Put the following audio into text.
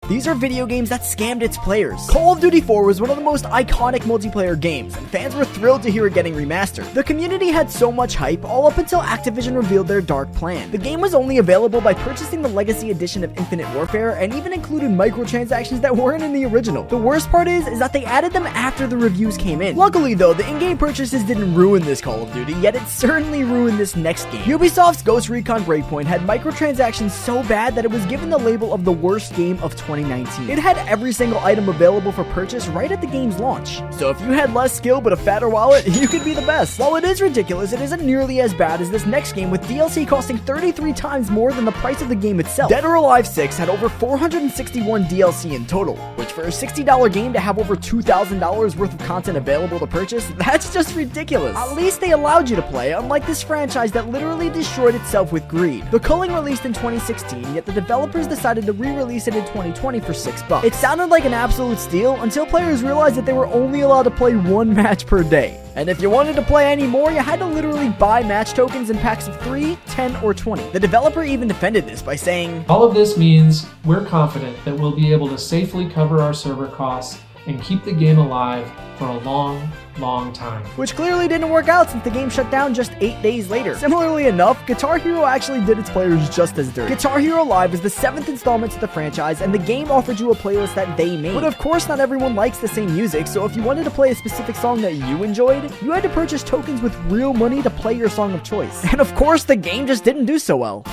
These are video games that scammed its players. Call of Duty 4 was one of the most iconic multiplayer games, and fans were thrilled to hear it getting remastered. The community had so much hype all up until Activision revealed their dark plan. The game was only available by purchasing the Legacy Edition of Infinite Warfare, and even included microtransactions that weren't in the original. The worst part is that they added them after the reviews came in. Luckily though, the in-game purchases didn't ruin this Call of Duty, yet it certainly ruined this next game. Ubisoft's Ghost Recon Breakpoint had microtransactions so bad that it was given the label of the worst game of 2019. It had every single item available for purchase right at the game's launch. So if you had less skill but a fatter wallet, you could be the best. While it is ridiculous, it isn't nearly as bad as this next game, with DLC costing 33 times more than the price of the game itself. Dead or Alive 6 had over 461 DLC in total, which for a $60 game to have over $2,000 worth of content available to purchase, that's just ridiculous. At least they allowed you to play, unlike this franchise that literally destroyed itself with greed. The Culling released in 2016, yet the developers decided to re-release it in 2020 for $6. It sounded like an absolute steal until players realized that they were only allowed to play one match per day. And if you wanted to play any more, you had to literally buy match tokens in packs of 3, 10, or 20. The developer even defended this by saying, "All of this means we're confident that we'll be able to safely cover our server costs and keep the game alive for a long time." Which clearly didn't work out since the game shut down just 8 days later. Similarly enough, Guitar Hero actually did its players just as dirty. Guitar Hero Live is the 7th installment to the franchise, and the game offered you a playlist that they made. But of course not everyone likes the same music, so if you wanted to play a specific song that you enjoyed, you had to purchase tokens with real money to play your song of choice. And of course, the game just didn't do so well.